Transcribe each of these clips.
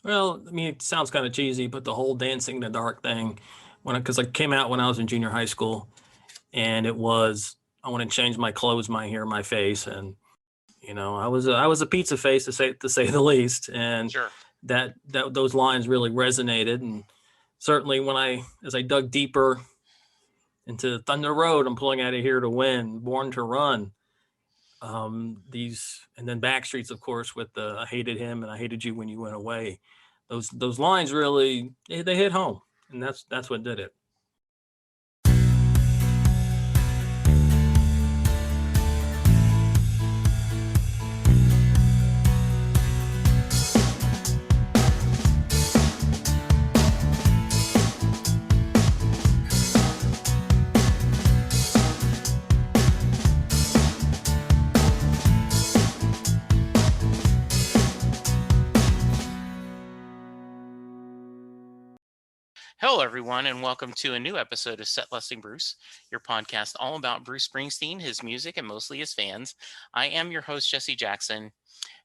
Well, I mean, it sounds kind of cheesy, but the whole dancing in the dark thing, because I came out when I was in junior high school, and it was I want to change my clothes, my hair, my face, and I was a pizza face to say the least, and Sure. that those lines really resonated, and certainly as I dug deeper into Thunder Road, I'm pulling out of here to win, Born to Run, these, and then Backstreets, of course, with the I hated him and I hated you when you went away. Those lines really they hit home, and that's what did it. Hello, everyone, and welcome to a new episode of Set Lusting Bruce, your podcast all about Bruce Springsteen, his music, and mostly his fans. I am your host, Jesse Jackson.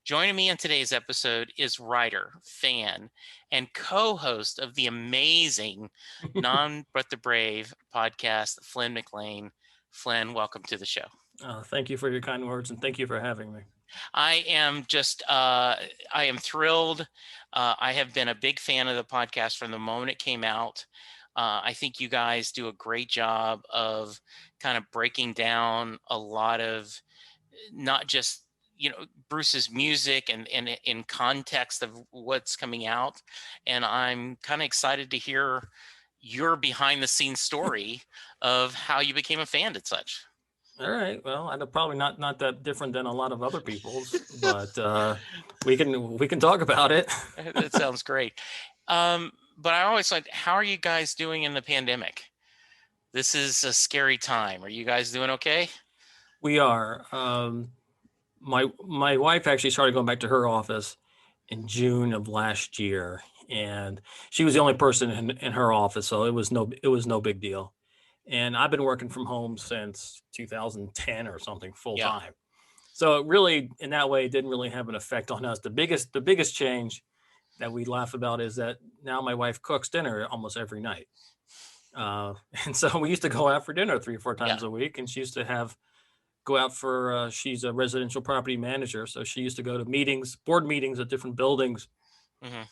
Joining me in today's episode is writer, fan, and co host of the amazing None But the Brave podcast, Flynn McLean. Flynn, welcome to the show. Thank you for your kind words, and thank you for having me. I am thrilled. I have been a big fan of the podcast from the moment it came out. I think you guys do a great job of kind of breaking down a lot of not just Bruce's music and in context of what's coming out, and I'm kind of excited to hear your behind the scenes story of how you became a fan and such. All right. Well, I know probably not that different than a lot of other people's, but we can talk about it. That sounds great. But I always like, how are you guys doing in the pandemic? This is a scary time. Are you guys doing okay? We are. My wife actually started going back to her office in June of last year, and she was the only person in her office, so it was no big deal. And I've been working from home since 2010 or something full Yeah. time. So it really, in that way, it didn't really have an effect on us. The biggest change that we laugh about is that now my wife cooks dinner almost every night. And so we used to go out for dinner 3 or 4 times Yeah. a week, and she used to have go out for. She's a residential property manager, so she used to go to meetings, board meetings at different buildings, Hmm.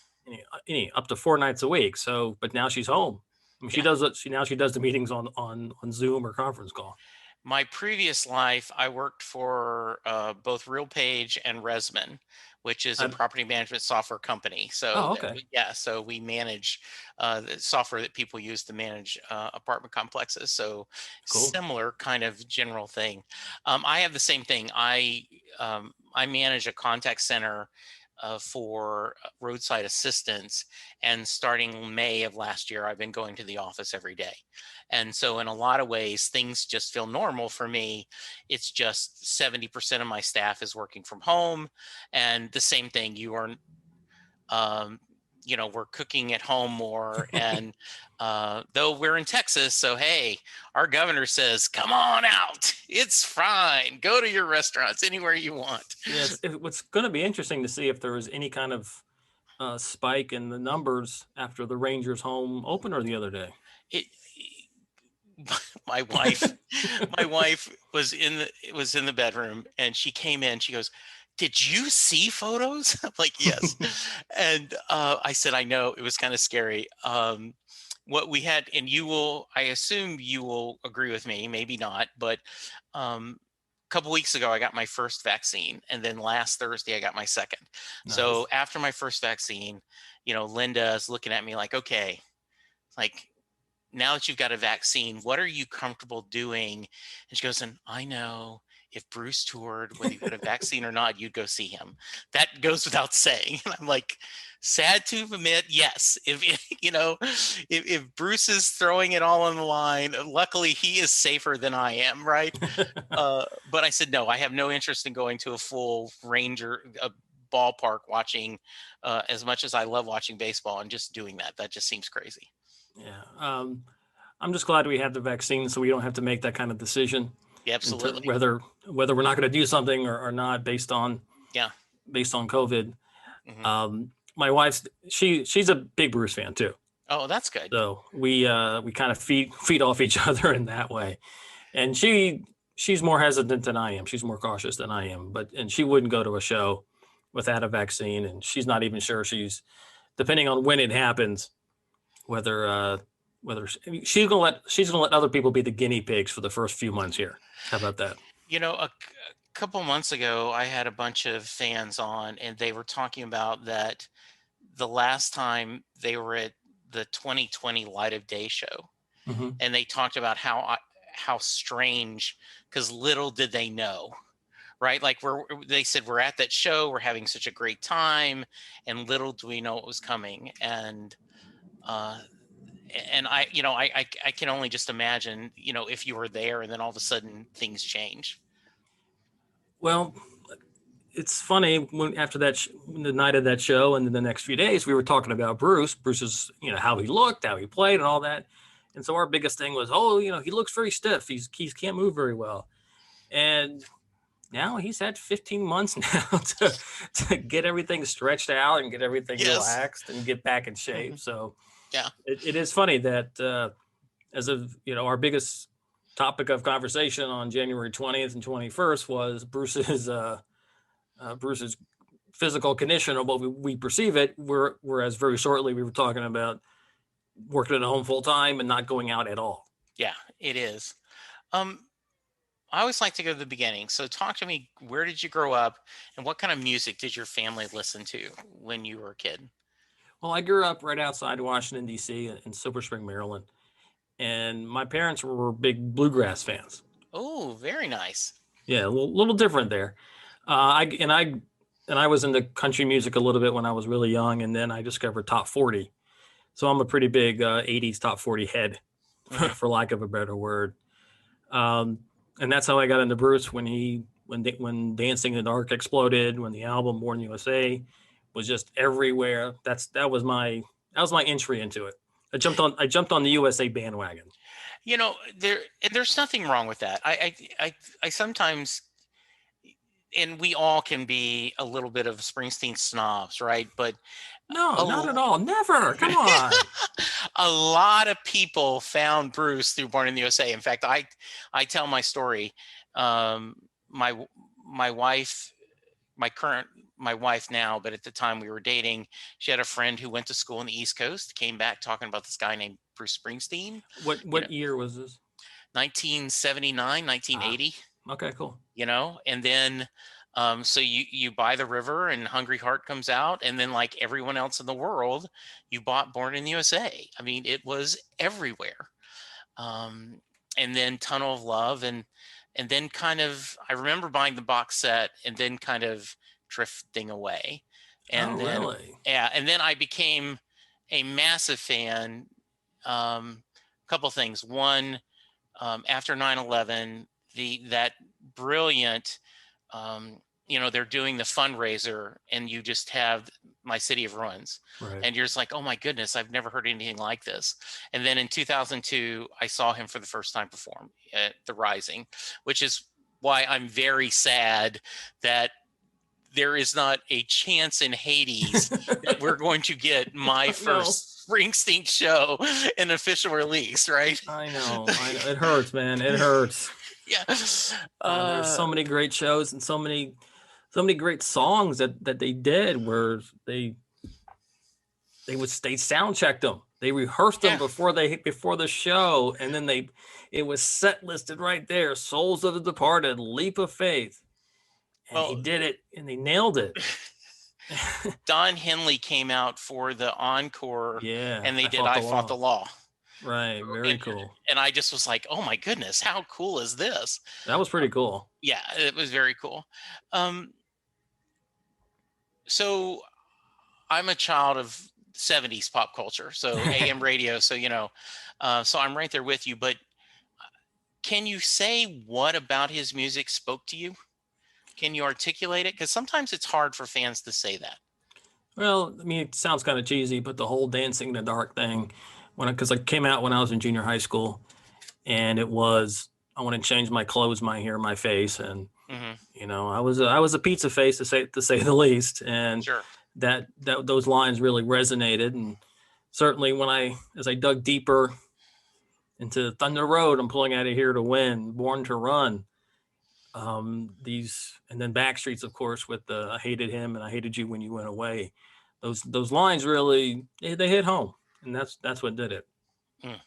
up to 4 nights a week. So, but now she's home. I mean, she Yeah. does it. She does the meetings on Zoom or conference call. My previous life, I worked for both RealPage and Resman, which is a I, property management software company. So, oh, okay, yeah, so we manage the software that people use to manage apartment complexes. So, cool. similar kind of general thing. I have the same thing. I manage a contact center for roadside assistance, and starting May of last year, I've been going to the office every day. And so, in a lot of ways, things just feel normal for me. It's just 70% of my staff is working from home. And the same thing, um, we're cooking at home more. And though we're in Texas, so hey, our governor says, come on out. It's fine. Go to your restaurants anywhere you want. Yes, what's going to be interesting to see if there was any kind of spike in the numbers after the Rangers home opener the other day. It, my wife my wife was in the bedroom, and she came in, she goes, did you see photos? I'm like, yes. And I said, I know, it was kind of scary. What we had, and I assume you will agree with me, maybe not, but a couple weeks ago I got my first vaccine, and then last Thursday I got my second. So Nice. after my first vaccine, Linda is looking at me like, okay, like, now that you've got a vaccine, what are you comfortable doing? And she goes, and I know if Bruce toured, whether you got a vaccine or not, you'd go see him. That goes without saying. And I'm like, sad to admit, yes. If if Bruce is throwing it all on the line, luckily he is safer than I am, right? But I said, no, I have no interest in going to a full Ranger ballpark watching, as much as I love watching baseball, and just doing that. That just seems crazy. Yeah. I'm just glad we have the vaccine, so we don't have to make that kind of decision Yeah, in absolutely. whether we're not going to do something or not based on Yeah. COVID. Hmm. my wife's she's a big Bruce fan too. Oh, that's good. So we kind of feed off each other in that way. And she's more hesitant than I am. She's more cautious than I am. And she wouldn't go to a show without a vaccine, and she's not even sure she's depending on when it happens whether she's gonna let other people be the guinea pigs for the first few months here. How about that? A couple months ago, I had a bunch of fans on, and they were talking about that the last time they were at the 2020 Light of Day show, Hmm. and they talked about how strange, because little did they know, right? Like they said, we're at that show, we're having such a great time, and little do we know what was coming. Uh, and I can only just imagine, if you were there and then all of a sudden things change. Well, it's funny when after the night of that show and then the next few days we were talking about Bruce's how he looked, how he played, and all that. And so our biggest thing was, oh, he looks very stiff. He can't move very well. And now he's had 15 months now to get everything stretched out and get everything Yes. relaxed and get back in shape. Mhm. So Yeah. it is funny that as of our biggest topic of conversation on January 20th and 21st was Bruce's physical condition or what we perceive it. Whereas very shortly we were talking about working at home full time and not going out at all. Yeah, it is. Um, I always like to go to the beginning. So talk to me, where did you grow up and what kind of music did your family listen to when you were a kid? Well, I grew up right outside Washington, D.C. in Silver Spring, Maryland. And my parents were big bluegrass fans. Oh, very nice. Yeah, a little different there. I was into country music a little bit when I was really young, and then I discovered top 40. So I'm a pretty big '80s top 40 head, Hmm. for lack of a better word. Um, and that's how I got into Bruce when Dancing in the Dark exploded, when the album Born USA was just everywhere. That was my entry into it. I jumped on the USA bandwagon. There's nothing wrong with that. I sometimes, and we all can be a little bit of Springsteen snobs, right? But No, a, not at l- all. Never. Come on. a lot of people found Bruce through Born in the USA. In fact, I tell my story. Um, my my wife, my wife now, but at the time we were dating, she had a friend who went to school on the East Coast, came back talking about this guy named Bruce Springsteen. You know, What year was this? 1979, Ah, 1980. okay, cool. And then so you buy The River and Hungry Heart comes out, and then like everyone else in the world, you bought Born in the USA. I mean, it was everywhere. um, and then Tunnel of Love, and then kind of I remember buying the box set and then kind of drifting away. Oh, And then really? yeah, and then I became a massive fan. Couple things. One, after 9/11, that brilliant, um, they're doing the fundraiser, and you just have My City of Ruins, Right. and you're just like, oh my goodness, I've never heard anything like this. And then in 2002, I saw him for the first time perform at the Rising, which is why I'm very sad that there is not a chance in Hades that we're going to get my I know. first Springsteen show, an official release, right? I know. I know. It hurts, man. It hurts. Yeah. There's Uh, so many great shows and so many great songs that they did where they sound checked them. They rehearsed them yeah. before the show, and then it was set listed right there. Souls of the Departed, Leap of Faith, and he Well, did it, and they nailed it. Don Henley came out for the encore, Yeah, and they I did fought the I Fought the law. Law. Right, very And, cool. and I just was like, oh my goodness, how cool is this? That was pretty cool. Yeah, it was very cool. Um, so I'm a child of 70s pop culture, so AM radio. So, so I'm right there with you. But can you say what about his music spoke to you? Can you articulate it? Because sometimes it's hard for fans to say that. Well, I mean, it sounds kind of cheesy, but the whole Dancing in the Dark thing, because I came out when I was in junior high school, and it was I want to change my clothes, my hair, my face, and Hmm. I was a pizza face to say the least, and Sure. that those lines really resonated. And certainly as I dug deeper into Thunder Road, I'm pulling out of here to win, Born to Run, these, and then Backstreets, of course, with the I hated him and I hated you when you went away. Those lines really, they hit home, and that's what did it. Mm.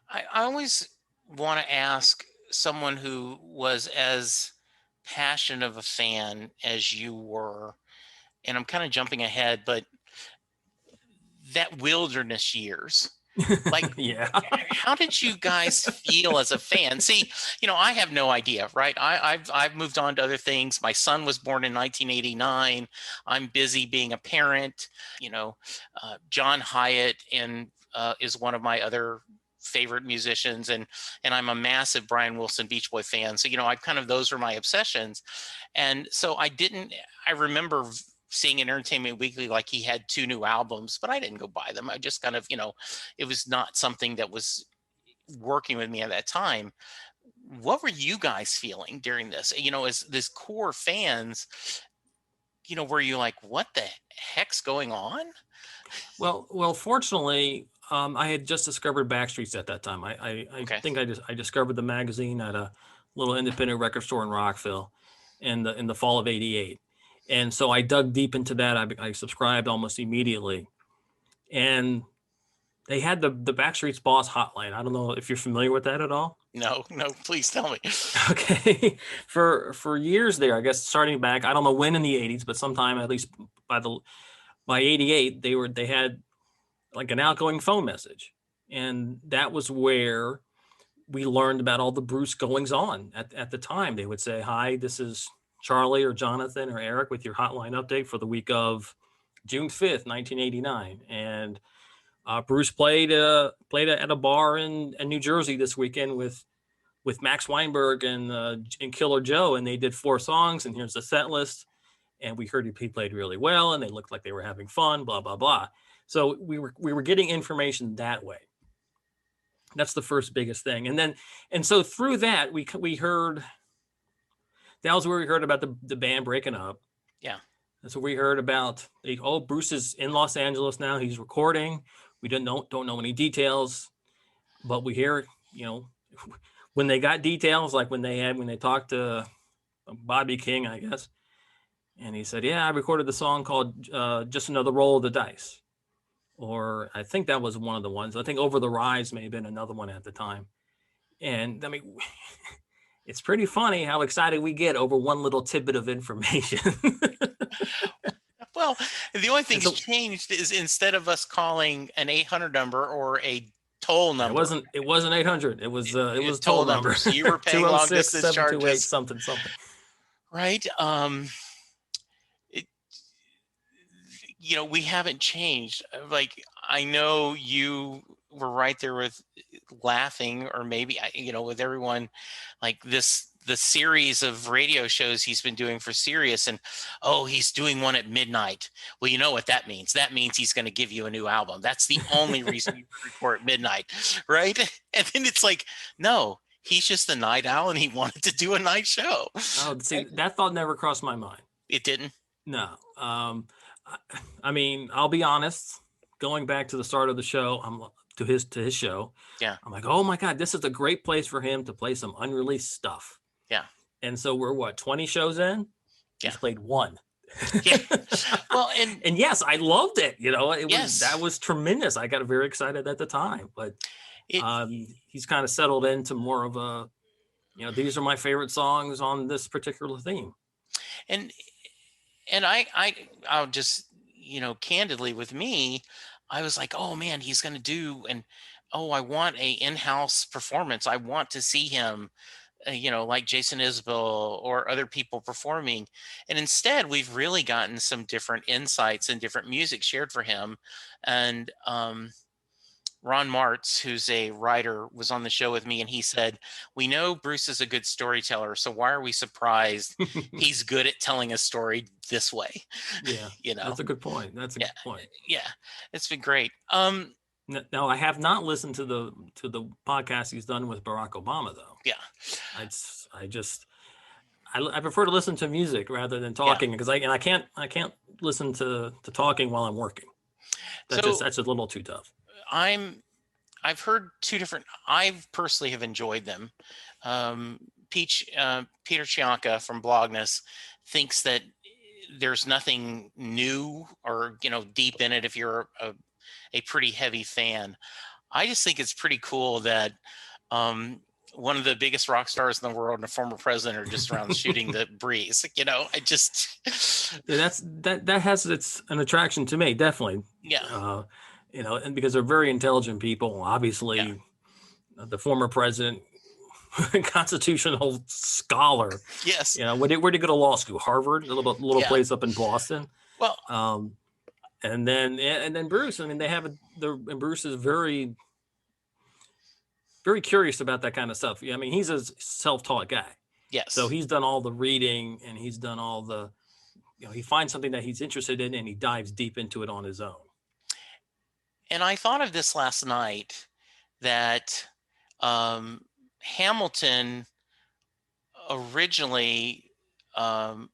I always want to ask someone who was as passionate of a fan as you were, and I'm kind of jumping ahead, but that wilderness years, like, Yeah. how did you guys feel as a fan? See, I have no idea, right? I've moved on to other things. My son was born in 1989. I'm busy being a parent. John Hyatt is one of my other favorite musicians, and I'm a massive Brian Wilson Beach Boy fan. So those were my obsessions, and so I remember seeing in Entertainment Weekly like he had 2 new albums, but I didn't go buy them. I just it was not something that was working with me at that time. What were you guys feeling during this? As this core fans, were you like, what the heck's going on? Well, fortunately, I had just discovered Backstreets at that time. I Okay. think I discovered the magazine at a little independent record store in Rockville in the fall of '88. And so I dug deep into that. I subscribed almost immediately. And they had the Backstreet's Boss Hotline. I don't know if you're familiar with that at all. No, please tell me. Okay. For years there, I guess starting back, I don't know when in the '80s, but sometime at least by '88, they had like an outgoing phone message. And that was where we learned about all the Bruce goings on at the time. They would say, "Hi, this is Charlie or Jonathan or Eric with your hotline update for the week of June 5th, 1989." And Bruce played at a bar in New Jersey this weekend with Max Weinberg and Killer Joe, and they did 4 songs. And here's the set list. And we heard he played really well, and they looked like they were having fun. Blah blah blah. So we were getting information that way. That's the first biggest thing, and so through that we heard. That was where we heard about the band breaking up. Yeah. That's what we heard about. Bruce is in Los Angeles now. He's recording. We don't know any details, but we hear, when they got details, like when they talked to Bobby King, I guess, and he said, "Yeah, I recorded the song called Just Another Roll of the Dice," or I think that was one of the ones. I think Over the Rise may have been another one at the time. And I mean, it's pretty funny how excited we get over one little tidbit of information. Well, the only thing that's changed is instead of us calling an 800 number or a toll number. It wasn't 800. It was toll number. So you were paying long distance charges. Something. Right. We haven't changed. Like, I know you were right there with laughing, or maybe, with everyone, like the series of radio shows he's been doing for Sirius, and he's doing one at midnight. Well, you know what that means? That means he's going to give you a new album. That's the only reason you record at midnight, right? And then it's like, no, he's just a night owl, and he wanted to do a night show. Oh, see, that thought never crossed my mind. It didn't? No. I mean, I'll be honest. Going back to the start of the show, to his show. Yeah. I'm like, oh my God, this is a great place for him to play some unreleased stuff. Yeah. And so we're 20 shows in? Yeah. He's played 1. Yeah. Well, and yes, I loved it. Yes. That was tremendous. I got very excited at the time, but he's kind of settled into more of a, these are my favorite songs on this particular theme. And I'll just, candidly with me, I was like, oh man, he's going to do, and I want a in-house performance. I want to see him, like Jason Isbell or other people performing. And instead, we've really gotten some different insights and different music shared for him. And Ron Martz, who's a writer, was on the show with me, and he said, "We know Bruce is a good storyteller, so why are we surprised he's good at telling a story this way?" Yeah, that's a good point. That's a good point. Yeah, it's been great. Now, I have not listened to the podcast he's done with Barack Obama, though. Yeah, I prefer to listen to music rather than Yeah. talking because I can't listen to talking while I'm working. So That's a little too tough. I've heard two different. I personally have enjoyed them. Um, Peter Chianca from Blogness thinks that there's nothing new or deep in it if you're a pretty heavy fan. I just think it's pretty cool that one of the biggest rock stars in the world and a former president are just around shooting the breeze. I just Yeah, that has an attraction to me, definitely. yeah, Uh, and because they're very intelligent people, yeah, obviously, the former president, constitutional scholar. yes, Where did he go to law school? Harvard, a little yeah. place up in Boston. Well, Um, and then Bruce. I mean, and Bruce is very very curious about that kind of stuff. I mean, he's a self-taught guy, so yes. he's done all the reading and he's done all the he finds something that he's interested in and he dives deep into it on his own. And I thought of this last night that Hamilton originally, um,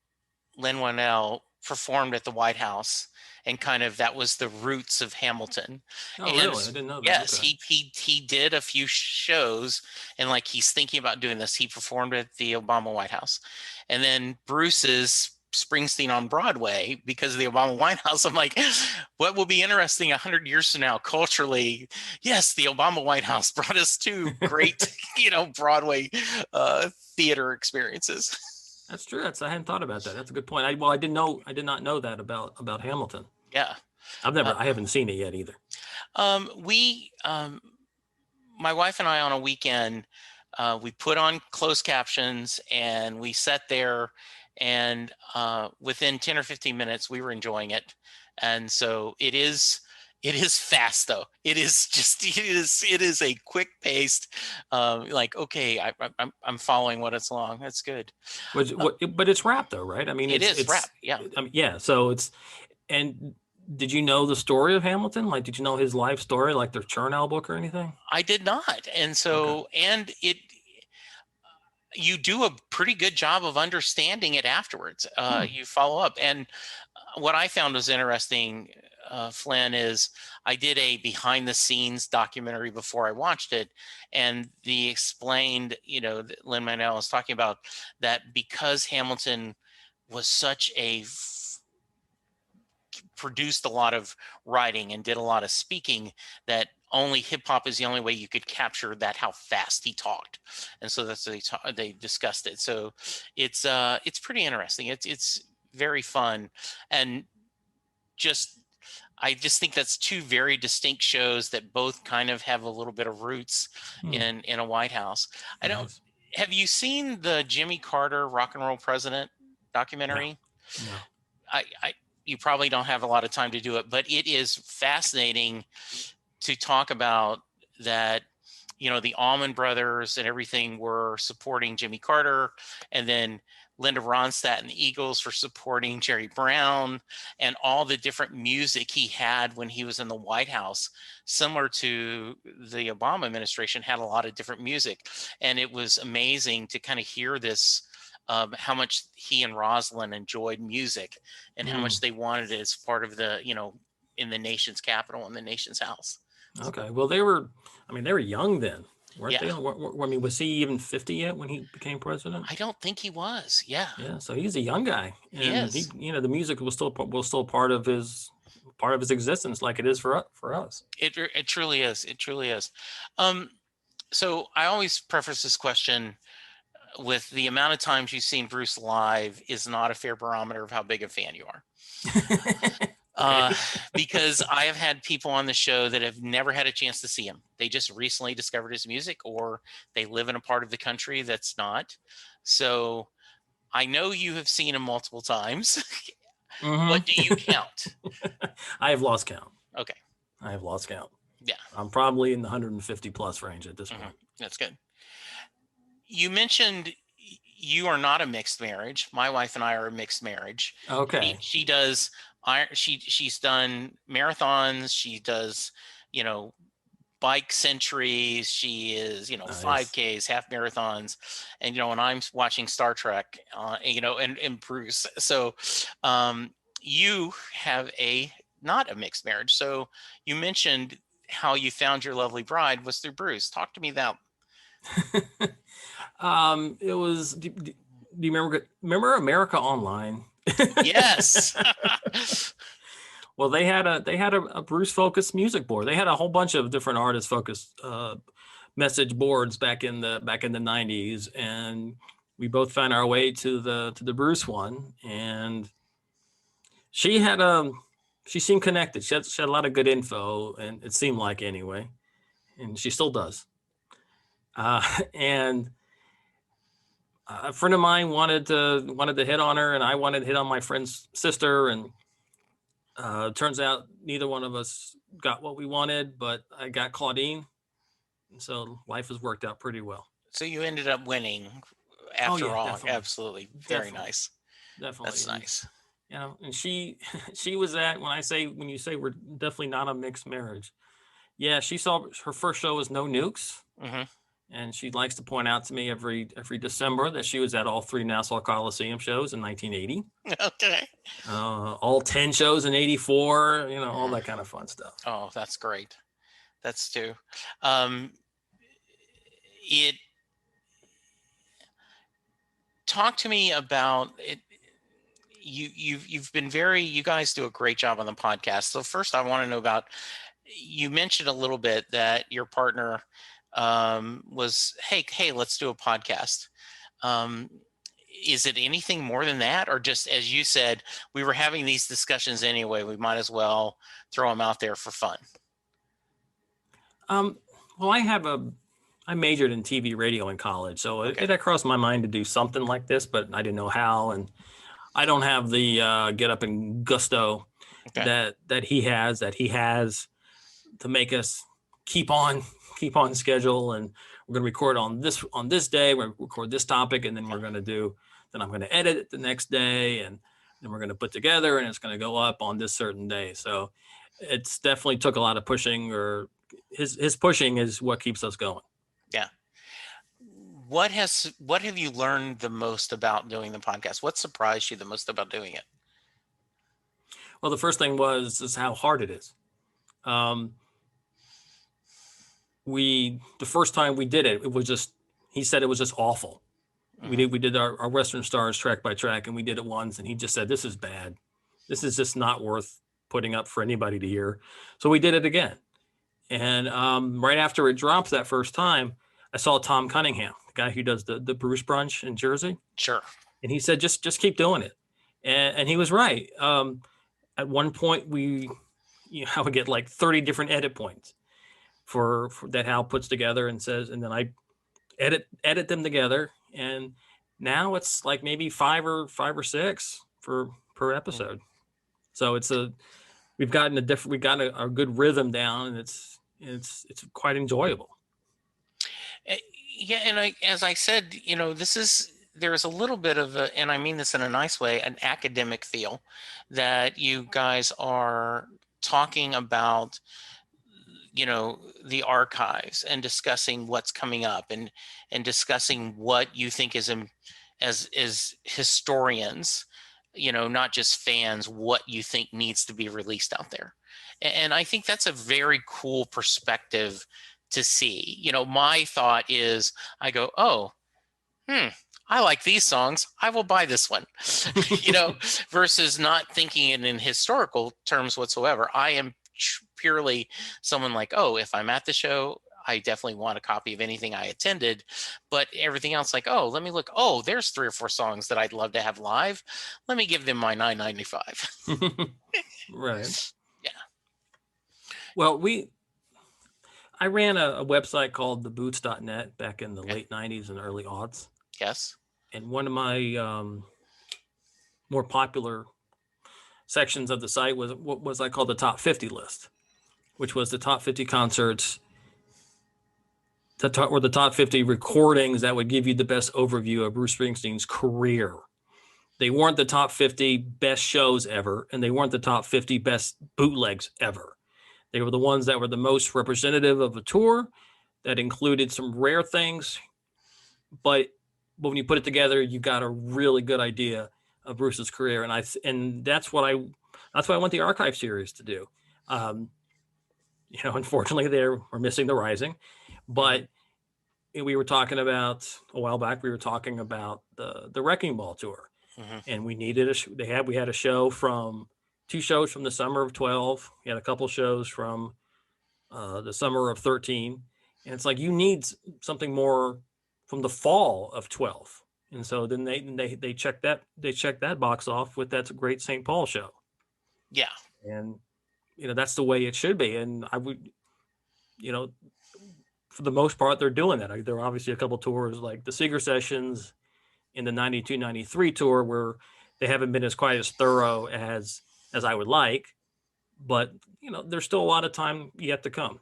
Lin-Manuel performed at the White House, and kind of that was the roots of Hamilton. Oh, And really? I didn't know that. yes, Okay. he did a few shows, and like he's thinking about doing this. He performed at the Obama White House, and then Bruce's Springsteen on Broadway because of the Obama White House. I'm like, what will be interesting 100 years from now culturally? Yes, the Obama White House brought us two great, Broadway theater experiences. That's true. I hadn't thought about that. That's a good point. I did not know that about Hamilton. Yeah. I haven't seen it yet either. We, my wife and I, on a weekend, we put on closed captions and we sat there, and within 10 or 15 minutes, we were enjoying it. And so it is fast though. It is a quick paced, like, okay, I'm following what it's along. That's good. But it's rap though, right? I mean, It is rap. it's Yeah. I mean, yeah. So and did you know the story of Hamilton? Like, did you know his life story, like the Chernow book or anything? I did not. And Okay. so, and you do a pretty good job of understanding it afterwards. Hmm. You follow up. And what I found was interesting, Flynn, is I did a behind the scenes documentary before I watched it. And the explained, that Lin-Manuel was talking about that because Hamilton was such produced a lot of writing and did a lot of speaking, that only hip hop is the only way you could capture that, how fast he talked. And so that's what they discussed it. So it's pretty interesting. It's very fun. And just I just think that's two very distinct shows that both kind of have a little bit of roots Hmm. in a White House. I don't Nice. Have you seen the Jimmy Carter Rock and Roll President No, documentary? no. I You probably don't have a lot of time to do it, but it is fascinating to talk about that. The Allman Brothers and everything were supporting Jimmy Carter, and then Linda Ronstadt and the Eagles for supporting Jerry Brown, and all the different music he had when he was in the White House, similar to the Obama administration, had a lot of different music. And it was amazing to kind of hear this, how much he and Rosalind enjoyed music and how Hmm. much they wanted it as part of the, in the nation's capital and the nation's house. Okay. Well, they were young then, weren't Yeah. they? I mean, was he even 50 yet when he became president? I don't think he was. Yeah, Yeah. So he's a young guy, he and is. the music was still part of his existence, like it is for us. It truly is. It truly is. Um, so I always preface this question with the amount of times you've seen Bruce live is not a fair barometer of how big a fan you are. Uh, Okay. because I have had people on the show that have never had a chance to see him. They just recently discovered his music, or they live in a part of the country that's not. So I know you have seen him multiple times. Hmm. What do you count? I have lost count. Okay. I have lost count. Yeah. I'm probably in the 150 plus range at this Mhm. point. That's good. You mentioned you are not a mixed marriage. My wife and I are a mixed marriage. Okay. She does she's done marathons. She does, you know, bike centuries. She is, Nice. 5Ks, half marathons, and and I'm watching Star Trek, and Bruce. So, you have not a mixed marriage. So you mentioned how you found your lovely bride was through Bruce. Talk to me about. It was. Do you remember America Online? Yes. Well, they had a Bruce focused music board. They had a whole bunch of different artist focused message boards back in the 90s, and we both found our way to the Bruce one. And she seemed connected. She had a lot of good info, and it seemed like, anyway, and she still does. And a friend of mine wanted to hit on her, and I wanted to hit on my friend's sister, and turns out neither one of us got what we wanted, but I got Claudine, and so life has worked out pretty well. So you ended up winning after all. Definitely. Absolutely. Very nice. Definitely. That's nice. And she was at, when you say we're definitely not a mixed marriage. Yeah, she saw her first show was No Nukes. Mm-hmm. And she likes to point out to me every December that she was at all 3 Nassau Coliseum shows in 1980. Okay. All 10 shows in 84, all that kind of fun stuff. Oh, that's great. That's too. Talk to me about it. You've been you guys do a great job on the podcast. So first I want to know about, you mentioned a little bit that your partner was, hey, let's do a podcast. Is it anything more than that? Or just, as you said, we were having these discussions anyway, we might as well throw them out there for fun? Well, I majored in TV radio in college, so it had crossed my mind to do something like this, but I didn't know how. And I don't have the get up and gusto that he has to make us keep on schedule. And we're going to record on this day. We're going to record this topic, and then I'm going to edit it the next day, and then we're going to put together, and it's going to go up on this certain day. So it's definitely took a lot of pushing, or his pushing is what keeps us going. Yeah. What have you learned the most about doing the podcast? What surprised you the most about doing it? Well, the first thing is how hard it is. The first time we did it, he said it was just awful. Mm-hmm. We did our Western Stars track by track, and we did it once, and he just said, this is bad. This is just not worth putting up for anybody to hear. So we did it again. And right after it dropped that first time, I saw Tom Cunningham, the guy who does the Bruce Brunch in Jersey. Sure. And he said, just keep doing it. And he was right. At one point, I would get like 30 different edit points for that Hal puts together and says, and then I edit them together. And now it's like maybe 5 or 6 per episode. So we've gotten a good rhythm down, and it's quite enjoyable. Yeah, and as I said, there's a little bit of and I mean this in a nice way, an academic feel that you guys are talking about, the archives and discussing what's coming up, and discussing what you think is as historians, not just fans, what you think needs to be released out there. And I think that's a very cool perspective to see. My thought is, I go, I like these songs, I will buy this one, versus not thinking it in historical terms whatsoever. I am purely someone like, if I'm at the show, I definitely want a copy of anything I attended, but everything else, like, let me look. There's 3 or 4 songs that I'd love to have live. Let me give them my $9.95. Right. Yeah. Well, I ran a website called theboots.net back in the late 90s and early aughts. Yes. And one of my more popular sections of the site was what was I called the top 50 list, which was the top 50 concerts, or the top 50 recordings that would give you the best overview of Bruce Springsteen's career. They weren't the top 50 best shows ever, and they weren't the top 50 best bootlegs ever. They were the ones that were the most representative of a tour, that included some rare things, but when you put it together, you got a really good idea of Bruce's career. And that's what I want the archive series to do. Um, unfortunately, we're missing the Rising, Mhm. but we were talking about a while back. We were talking about the Wrecking Ball tour, Mhm. and we needed we had a show from 2 shows from the summer of 12. We had a couple shows from the summer of 13, and it's like you need something more from the fall of 12. And so then they check that box off with that great St. Paul show, Yeah. and that's the way it should be. And I would, you know, for the most part, they're doing that. There are obviously a couple tours like the Seeger Sessions in the 92-93 tour where they haven't been as quite as thorough as I would like, but there's still a lot of time yet to come.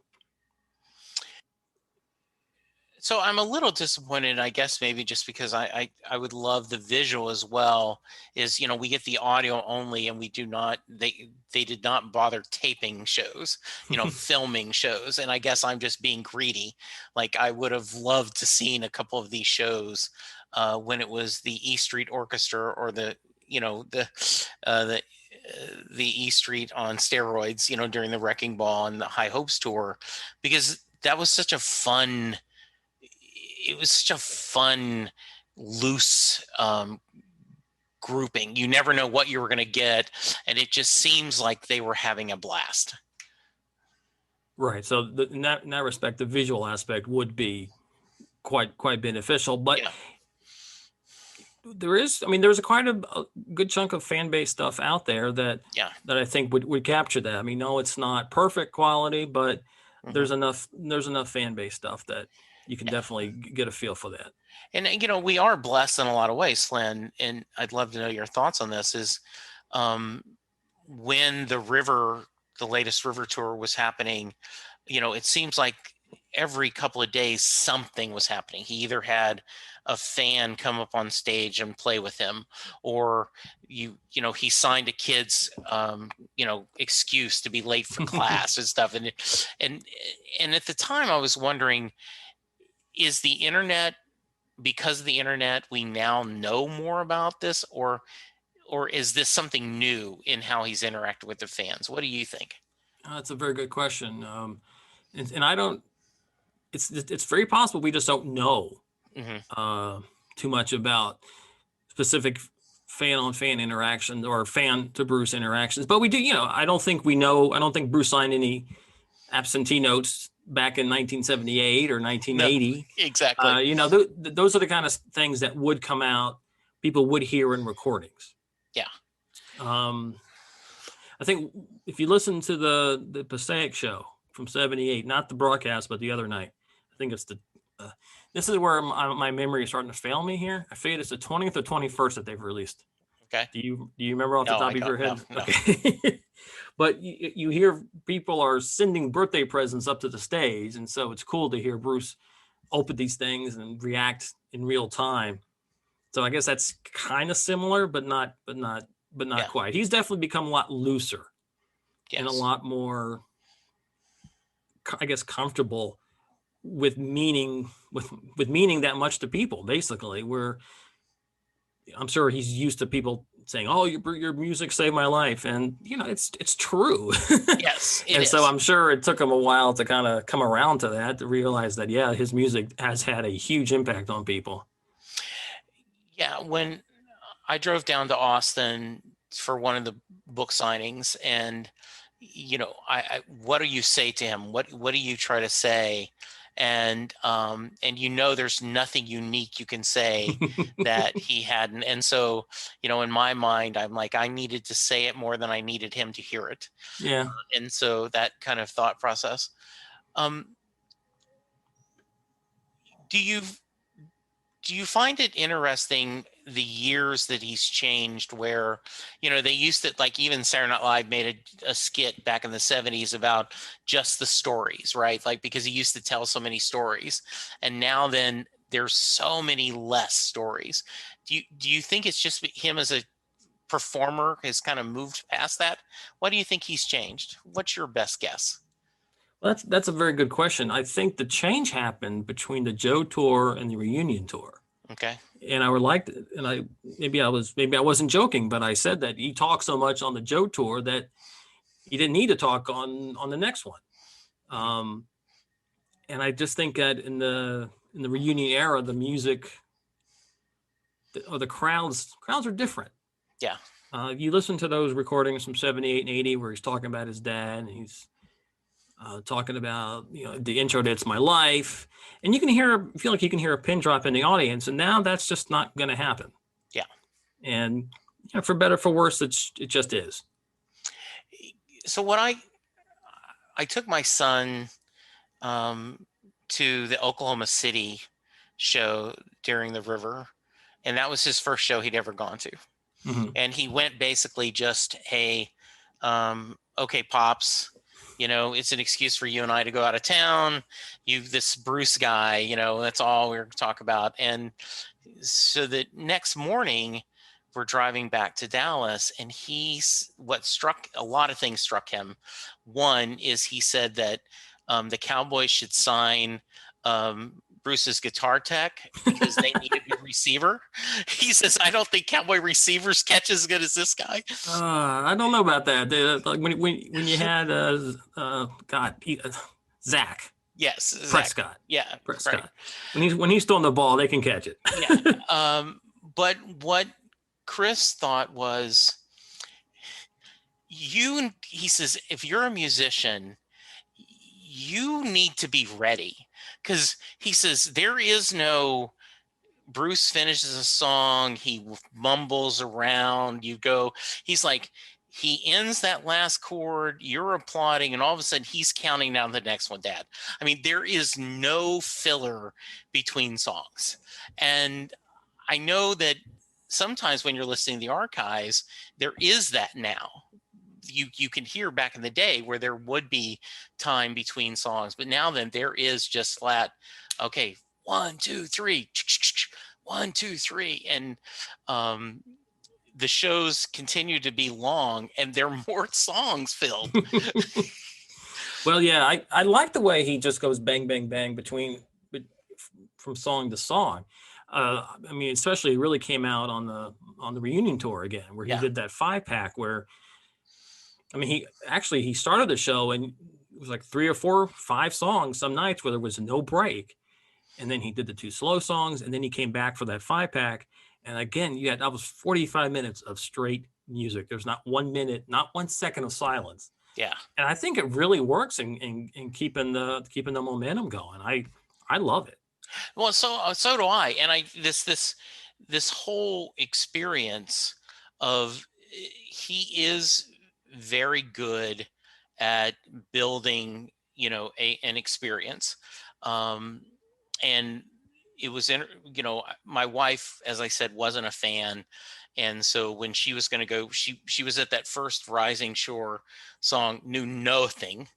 So I'm a little disappointed, I guess maybe just because I would love the visual as well. Is we get the audio only, and we do not they did not bother taping shows, filming shows, and I guess I'm just being greedy. Like I would have loved to seen a couple of these shows when it was the E Street Orchestra or the you know the E Street on steroids, during the Wrecking Ball and the High Hopes tour, because that was such a fun it was such a fun, loose grouping. You never know what you were going to get, and it just seems like they were having a blast. Right. So in that respect, the visual aspect would be quite beneficial. But Yeah. there's quite a good chunk of fan base stuff out there that Yeah. I think would capture that. I mean, no, it's not perfect quality, but Hmm. there's enough fan base stuff that you can Yeah. definitely get a feel for that. And we are blessed in a lot of ways, Flynn. And I'd love to know your thoughts on this. Is um, when the latest River tour was happening, it seems like every couple of days something was happening. He either had a fan come up on stage and play with him, or he signed a kid's excuse to be late for class and stuff. And and at the time I was wondering, is the internet because of the internet we now know more about this, or is this something new in how he's interacted with the fans? What do you think? That's a very good question. And I don't. It's very possible we just don't know Hmm. uh, too much about specific fan on fan interactions or fan to Bruce interactions. But we do, I don't think we know. I don't think Bruce signed any absentee notes back in 1978 or No, 1980. exactly. Those are the kind of things that would come out, people would hear in recordings. Yeah. Um, I think if you listen to the Passaic show from '78, not the broadcast, but the other night, I think it's uh, this is where my memory is starting to fail me here. I figured it's the 20th or 21st that they've released. Okay. Do you remember off the No, top I of your don't. No, head? no. Okay. But you hear people are sending birthday presents up to the stage, and so it's cool to hear Bruce open these things and react in real time. So I guess that's kind of similar, but not Yeah. quite. He's definitely become a lot looser and a Yes. lot more, I guess, comfortable with meaning that much to people. Basically, where I'm sure he's used to people saying, "Oh, your music saved my life," and it's true. Yes, it And so is. I'm sure it took him a while to kind of come around to that, to realize that yeah, his music has had a huge impact on people. Yeah. When I drove down to Austin for one of the book signings, and I what do you say to him? What do you try to say? And there's nothing unique you can say that he hadn't. And so, in my mind, I'm like, I needed to say it more than I needed him to hear it. Yeah. And so that kind of thought process. Um, do you do you find it interesting the years that he's changed, where they used to, like, even Saturday Night Live made a skit back in the 70s about just the stories, right? Like, because he used to tell so many stories, and now then there's so many less stories. Do you think it's just him as a performer has kind of moved past that? What do you think he's changed? What's your best guess? Well, that's a very good question. I think the change happened between the Joe tour and the reunion tour. Okay. And I would like to, and maybe I wasn't joking, but I said that he talked so much on the Joe tour that he didn't need to talk on the next one. Mhm. And I just think that in the reunion era, the music or the crowds are different. Yeah. You listen to those recordings from 78 and 80 where he's talking about his dad and he's talking about, the intro to It's My Life. And you can feel like you can hear a pin drop in the audience. And now that's just not going to happen. Yeah. And for better, for worse, it just is. So I took my son um, to the Oklahoma City show during the river, and that was his first show he'd ever gone to. Mm-hmm. And he went basically just, hey, okay, pops, it's an excuse for you and I to go out of town. This Bruce guy, that's all we're going to talk about. And so the next morning, we're driving back to Dallas, and a lot of things struck him. One is he said that the Cowboys should sign Bruce's guitar tech because they need a good receiver. He says, I don't think Cowboy receivers catch as good as this guy. I don't know about that. Like when you had Zach Yes, Zach. Prescott. Yeah, Prescott. Right. When he's throwing the ball, they can catch it. Yeah. But what Chris thought was, he says, if you're a musician, you need to be ready, because he says there is no Bruce finishes a song, he mumbles around, he's like, he ends that last chord, you're applauding, and all of a sudden he's counting down the next one, Dad. I mean, there is no filler between songs. And I know that sometimes when you're listening to the archives, there is that now. You can hear back in the day where there would be time between songs, but now then there is just flat, okay, 1, 2, 3, 1, 2, 3, and the shows continue to be long, and there are more songs filled. Well, yeah, I like the way he just goes bang, bang, bang from song to song. I mean, especially it really came out on the reunion tour again, where he did that 5-pack where, I mean, he started the show and it was like 3 or 4, 5 songs some nights where there was no break. And then he did the 2 slow songs, and then he came back for that 5-pack. And again, that was 45 minutes of straight music. There's not 1 minute, not 1 second of silence. Yeah. And I think it really works in keeping the momentum going. I love it. Well, so do I. And this whole experience of, he is very good at building, an experience. And it was my wife, as I said, wasn't a fan. And so when she was going to go, she was at that first Rising Shore song, knew nothing,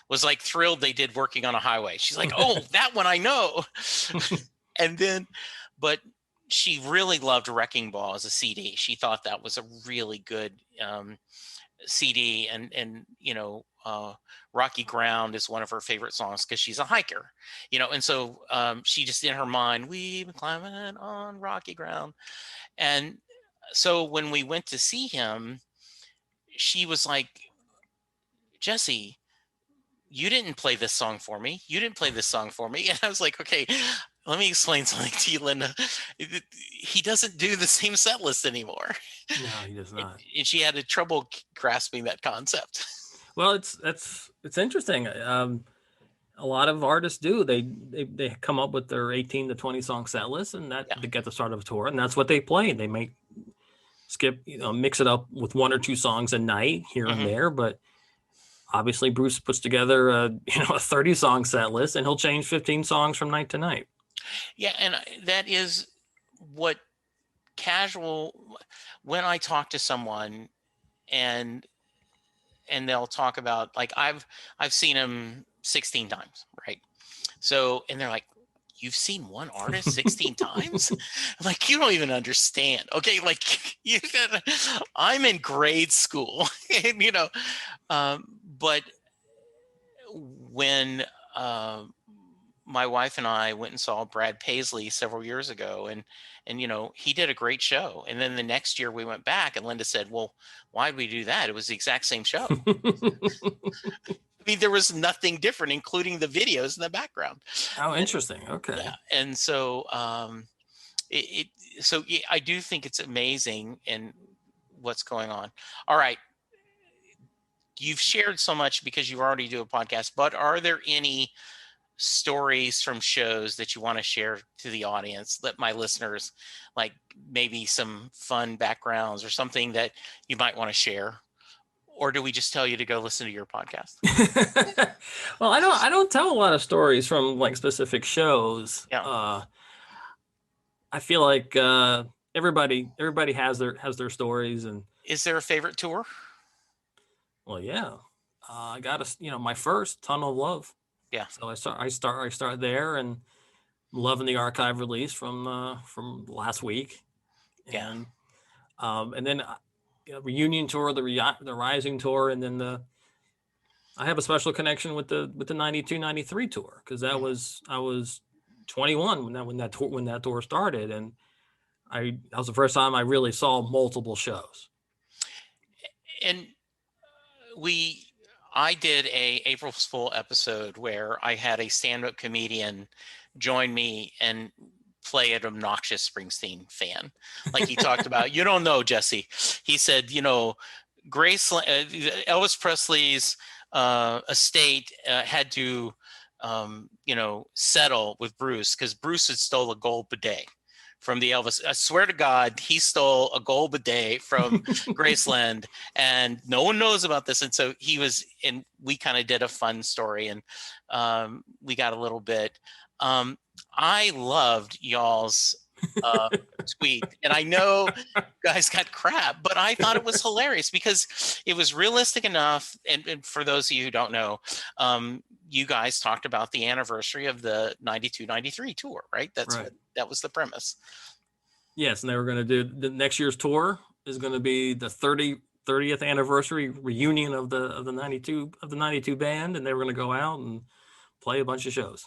was like thrilled they did Working on a Highway. She's like, oh, that one I know. And then, but she really loved Wrecking Ball as a CD. She thought that was a really good CD, and Rocky Ground is one of her favorite songs because she's a hiker, and so she just, in her mind, we've been climbing on rocky ground. And so when we went to see him, she was like, Jesse, you didn't play this song for me. You didn't play this song for me. And I was like, okay, let me explain something to you, Linda. He doesn't do the same set list anymore. No, he does not. And she had trouble grasping that concept. Well, it's interesting. A lot of artists do. They come up with their 18 to 20 song set list, and they get the start of a tour, and that's what they play. They may skip, mix it up with 1 or 2 songs a night here and there, but obviously Bruce puts together a 30 song set list, and he'll change 15 songs from night to night. Yeah, and that is what when I talk to someone and they'll talk about, like, I've seen him 16 times, right? So, and they're like, you've seen one artist 16 times? I'm like, you don't even understand. Okay, like, I'm in grade school, and but when my wife and I went and saw Brad Paisley several years ago, and he did a great show. And then the next year we went back, and Linda said, "Well, why did we do that? It was the exact same show." I mean, there was nothing different, including the videos in the background. Oh, interesting. Okay. Yeah, and so yeah, I do think it's amazing and what's going on. All right, you've shared so much because you already do a podcast, but are there any stories from shows that you want to share to the audience? Let my listeners, like maybe some fun backgrounds or something that you might want to share. Or do we just tell you to go listen to your podcast? Well, I don't tell a lot of stories from like specific shows. Yeah. I feel like everybody has their stories. And Is there a favorite tour? well, yeah, I got my first Tunnel of Love. Yeah. So I start there, and loving the archive release from last week. Yeah. And then reunion tour, the Rising tour, and then I have a special connection with the 92-93 tour, because I was 21 when that tour started, and that was the first time I really saw multiple shows. And I did a April Fool episode where I had a stand-up comedian join me and play an obnoxious Springsteen fan. Like he talked about, you don't know, Jesse. He said, Elvis Presley's estate had to, settle with Bruce because Bruce had stole a gold bidet from the Elvis. I swear to God, he stole a gold bidet from Graceland, and no one knows about this. And so and we kind of did a fun story, and we got a little bit. I loved y'all's tweet, and I know you guys got crap, but I thought it was hilarious because it was realistic enough. And for those of you who don't know, you guys talked about the anniversary of the 92-93 tour, right? That was the premise. Yes, and they were going to do the next year's tour is going to be the 30th anniversary reunion of the 92 band, and they were going to go out and play a bunch of shows.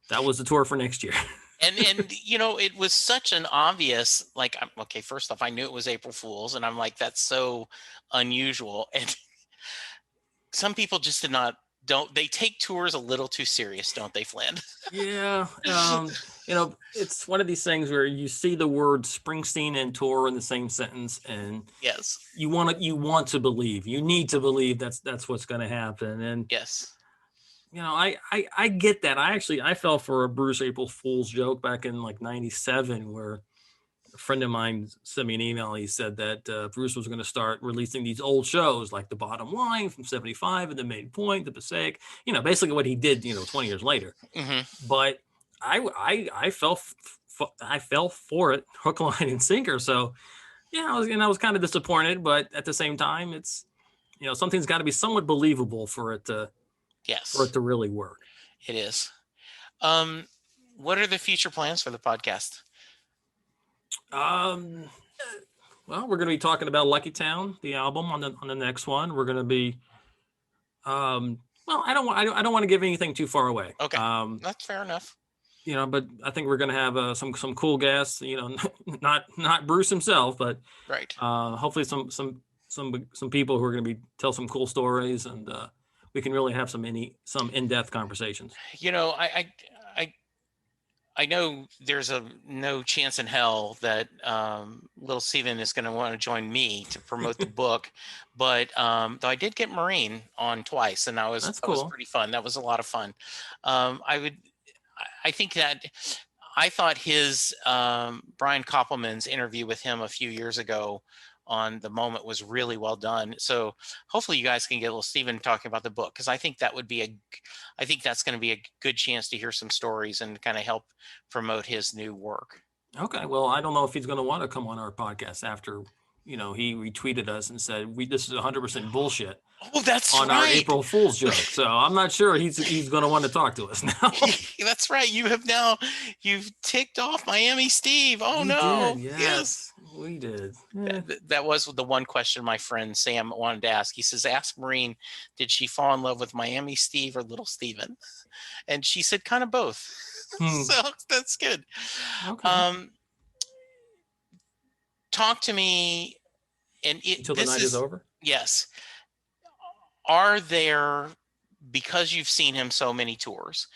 That was the tour for next year. And it was such an obvious, like, okay, first off, I knew it was April Fool's, and I'm like, that's so unusual. And some people just they take tours a little too serious, don't they, Flynn? Yeah. It's one of these things where you see the word Springsteen and tour in the same sentence, and yes, you want to believe, you need to believe that's what's going to happen. And yes, I get that. I fell for a Bruce April Fool's joke back in like 97, where a friend of mine sent me an email. He said that Bruce was going to start releasing these old shows like The Bottom Line from 75 and The Main Point, The Passaic, basically what he did, 20 years later. Mm-hmm. But I fell for it, hook, line, and sinker. So yeah, I was kind of disappointed, but at the same time, it's, something's got to be somewhat believable for it to really work. It is. What are the future plans for the podcast? Well, we're going to be talking about Lucky Town, the album, on the next one. We're going to be, well, I don't want to give anything too far away. Okay, that's fair enough. But I think we're going to have some cool guests. Not Bruce himself, but right. Hopefully some people who are going to tell some cool stories, and we can really have some in-depth conversations. I know there's no chance in hell that little Steven is going to want to join me to promote the book, but though I did get Maureen on twice, and that was pretty fun. That was a lot of fun. I think that I thought his Brian Koppelman's interview with him a few years ago on The Moment was really well done. So hopefully you guys can get little Steven talking about the book, because I think that's going to be a good chance to hear some stories and kind of help promote his new work. Okay. Well, I don't know if he's going to want to come on our podcast after, he retweeted us and said, this is 100% bullshit. Oh, that's on right. Our April Fool's joke. So I'm not sure he's going to want to talk to us now. That's right. You've ticked off Miami Steve. Oh, no. Yes. We did. That was the one question my friend Sam wanted to ask. He says, ask Maureen, did she fall in love with Miami Steve or Little Steven? And she said kind of both. So that's good. Okay. Talk to me. And Until the night is over? Yes. Are there, because you've seen him so many tours,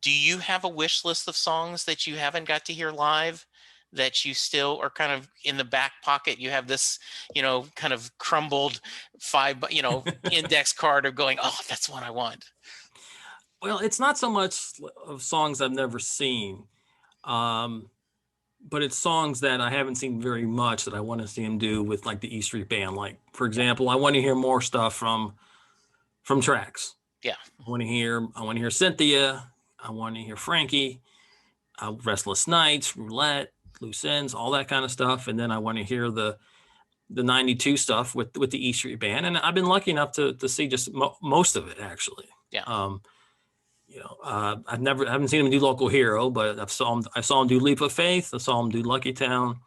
do you have a wish list of songs that you haven't got to hear live that you still are kind of in the back pocket? You have this, kind of crumbled index card of going, oh, that's what I want. Well, it's not so much of songs I've never seen, but it's songs that I haven't seen very much that I want to see him do with like the E Street Band. Like, for example, I want to hear more stuff from Tracks. Yeah. I want to hear Cynthia. I want to hear Frankie, Restless Nights, Roulette, Loose Ends, all that kind of stuff. And then I want to hear the 92 stuff with the E Street Band. And I've been lucky enough to see just most of it, actually. Yeah. I haven't seen him do Local Hero, but I saw him do Leap of Faith. I saw him do Lucky Town.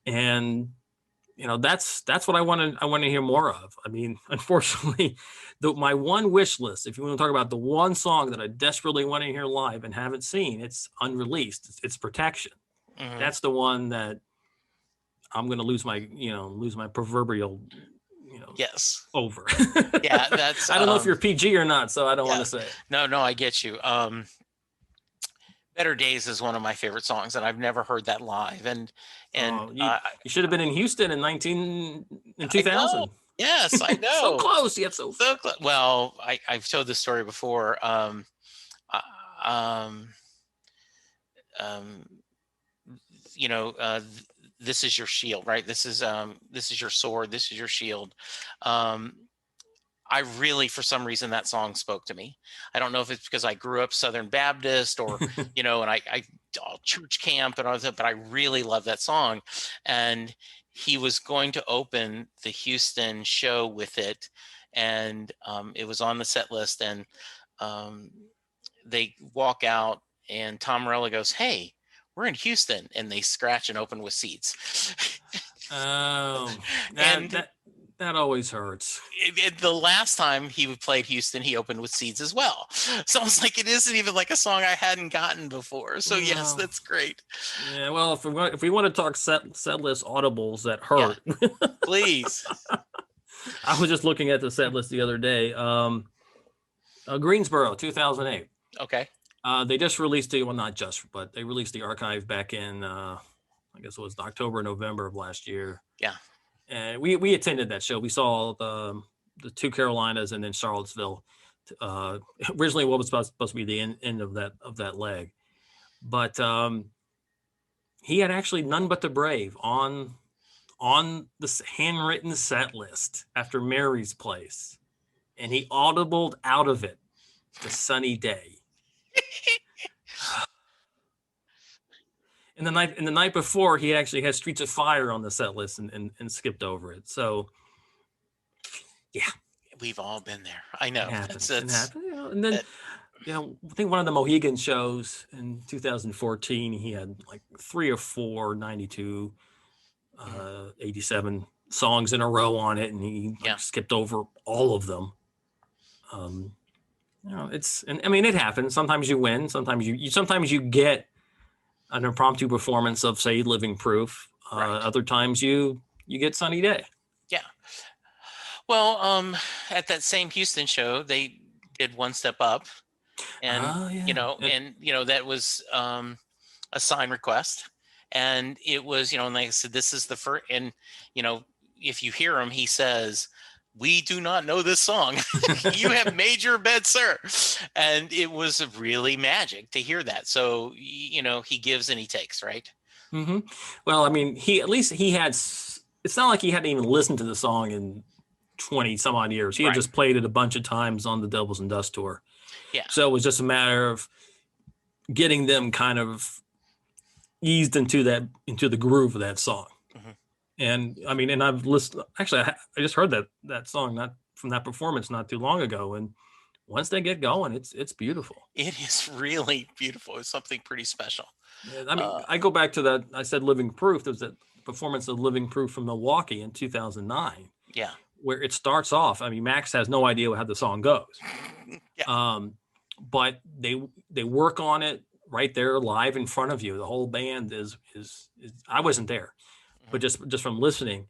And, that's what I want to hear more of. I mean, unfortunately, my one wish list, if you want to talk about the one song that I desperately want to hear live and haven't seen, it's unreleased. It's Protection. Mm-hmm. That's the one that I'm going to lose my proverbial, yes, over. Yeah, that's. I don't know if you're PG or not, so I don't want to say. No, I get you. Better Days is one of my favorite songs, and I've never heard that live. And you should have been in Houston in 2000. Yes, I know. So close, yet so close. Well, I've told this story before. This is your shield, right? This is your sword. This is your shield. I really, for some reason, that song spoke to me. I don't know if it's because I grew up Southern Baptist or, and I church camp and all that, but I really love that song. And he was going to open the Houston show with it. And it was on the set list. And they walk out and Tom Morello goes, "Hey, we're in Houston," and they scratch and open with seats. Oh, that always hurts. The last time he played Houston, he opened with Seeds as well. So I was like, it isn't even like a song I hadn't gotten before. So yes, that's great. Yeah, well, if we want to talk set list audibles that hurt, please. I was just looking at the set list the other day. Greensboro, 2008. Okay. They just released they released the archive back in, I guess it was October, November of last year. Yeah. And we attended that show. We saw the two Carolinas and then Charlottesville. Originally, what was supposed to be the end of that leg, but he had actually None But the Brave on the handwritten set list after Mary's Place, and he audibled out of it the Sunny Day. And the night before, he actually had Streets of Fire on the set list and skipped over it. So, yeah, we've all been there. I know. It happens. And then, I think one of the Mohegan shows in 2014, he had like 3 or 4 92, 87 songs in a row on it, and he skipped over all of them. It happens. Sometimes you win. Sometimes you get an impromptu performance of, say, Living Proof. Right. Other times you get Sunny Day. Yeah. Well, at that same Houston show, they did One Step Up, and that was a sign request, and it was and like I said, this is the first, and if you hear him, he says, "We do not know this song. You have made your bed, sir." And it was really magic to hear that. So, he gives and he takes, right? Mm-hmm. Well, I mean, he had, it's not like he hadn't even listened to the song in 20 some odd years. He had just played it a bunch of times on the Devils and Dust tour. Yeah. So it was just a matter of getting them kind of eased into the groove of that song. Mm-hmm. And I mean, and I've listened, actually, I just heard that song, not from that performance not too long ago. And once they get going, it's beautiful. It is really beautiful. It's something pretty special. I mean, I go back to that. I said Living Proof. There's performance of Living Proof from Milwaukee in 2009, Yeah. where it starts off. I mean, Max has no idea how the song goes. Yeah. But they work on it right there live in front of you. The whole band is I wasn't there, but just from listening,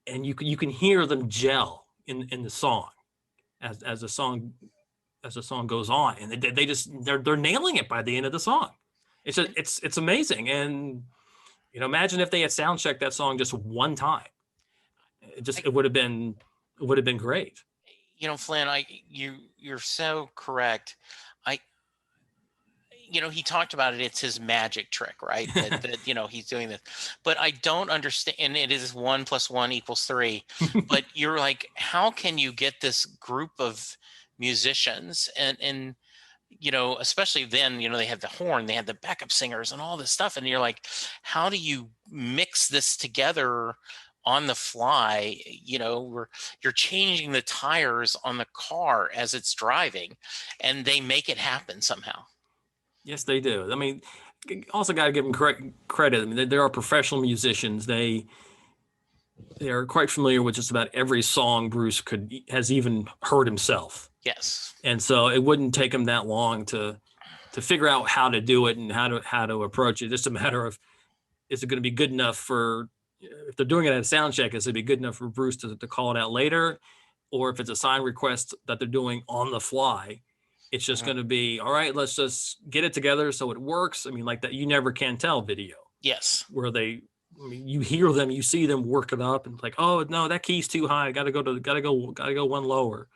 and you can hear them gel in the song as the song goes on, and they just they're nailing it by the end of the song. It's amazing. And imagine if they had sound checked that song just one time. It would have been great. Flynn, you're so correct. I he talked about it. It's his magic trick, right? That he's doing this, but I don't understand. And it is 1 + 1 = 3. But you're like, how can you get this group of musicians and especially then, they had the horn, they had the backup singers and all this stuff. And you're like, how do you mix this together on the fly? Where you're changing the tires on the car as it's driving, and they make it happen somehow. Yes, they do. I mean, also got to give them credit. I mean, there are professional musicians. They are quite familiar with just about every song Bruce has even heard himself. Yes. And so it wouldn't take him that long to figure out how to do it and how to approach it. It's just a matter of, is it going to be good enough for, if they're doing it at a sound check, is it be good enough for Bruce to call it out later? Or if it's a sign request that they're doing on the fly, it's just going to be, all right, let's just get it together so it works. I mean, like that, you never can tell video. Yes. Where you hear them, you see them work it up, and it's like, oh no, that key's too high. Gotta go one lower.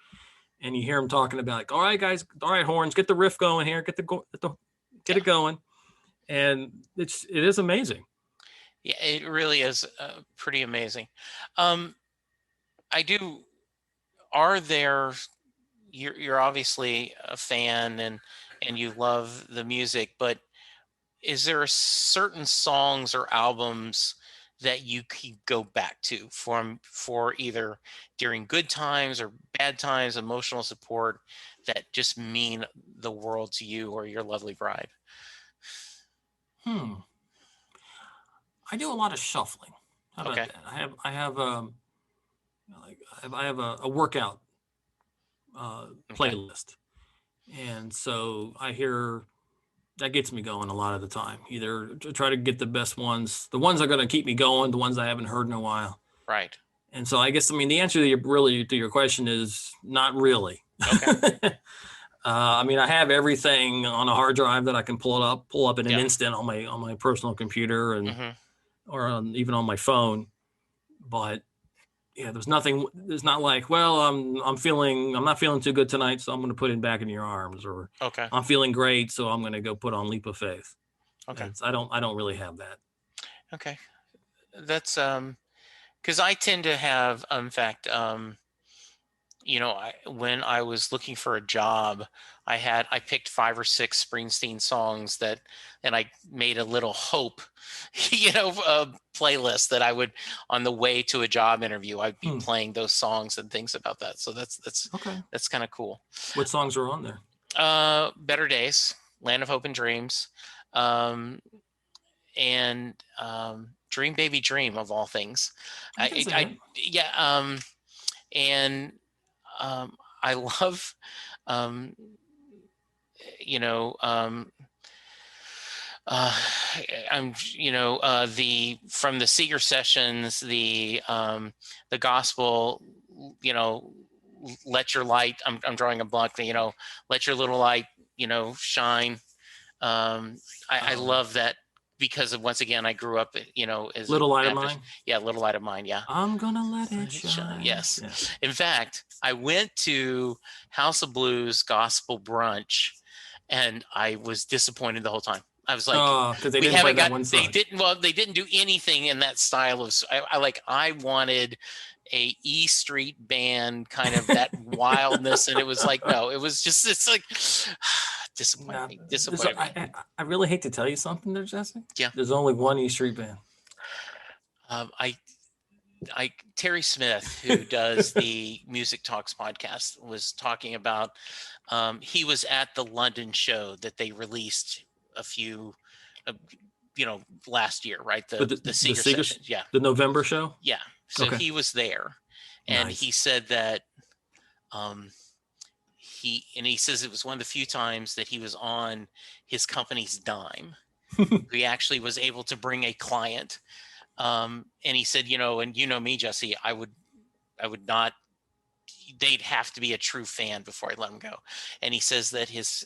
And you hear them talking about, like, all right, guys, all right, horns, get the riff going here, get it going, and it is amazing. Yeah, it really is pretty amazing. You're obviously a fan and you love the music, but is there certain songs or albums that you go back to for either during good times or bad times, emotional support, that just mean the world to you or your lovely bride? I do a lot of shuffling. How about Okay. that? I have a workout playlist, and so I hear that gets me going a lot of the time. Either to try to get the best ones, the ones that are going to keep me going, the ones I haven't heard in a while. Right. And so I guess, the answer to your question is not really. Okay. I mean, I have everything on a hard drive that I can pull up in an instant on my personal computer and or even on my phone. But yeah, there's not like, well, I'm not feeling too good tonight, so I'm going to put it back in your arms, or Okay. I'm feeling great, so I'm going to go put on Leap of Faith. Okay. I don't really have that. Okay. That's because I tend to have, in fact, when I was looking for a job, I picked 5 or 6 Springsteen songs and I made a little hope, playlist that I would, on the way to a job interview, I'd be playing those songs and things about that. So that's okay. That's kind of cool. What songs are on there? Better Days, Land of Hope and Dreams, and Dream Baby Dream, of all things. And I love, from the Seeger sessions, the gospel, let your light, I'm drawing a blank, let your little light, shine. I love that, because once again, I grew up, as Little Light of Mine. Yeah, Little Light of Mine. Yeah. I'm gonna let it shine. Yes. Yeah. In fact, I went to House of Blues gospel brunch, and I was disappointed the whole time. I was like, because they didn't play that one song. They didn't do anything in that style of. I wanted a E Street Band kind of that wildness, and it was like, no, it was just, it's like disappointing. I really hate to tell you something there, Jesse. Yeah. There's only one E Street Band. Terry Smith, who does the Music Talks podcast, was talking about, he was at the London show that they released last year, right? But The Seeger sessions. Yeah. the November show. Yeah. So Okay. he was there, and Nice. he said that he says it was one of the few times that he was on his company's dime. He actually was able to bring a client. And he said, and me, Jesse, I would not, they'd have to be a true fan before I let him go. And he says that his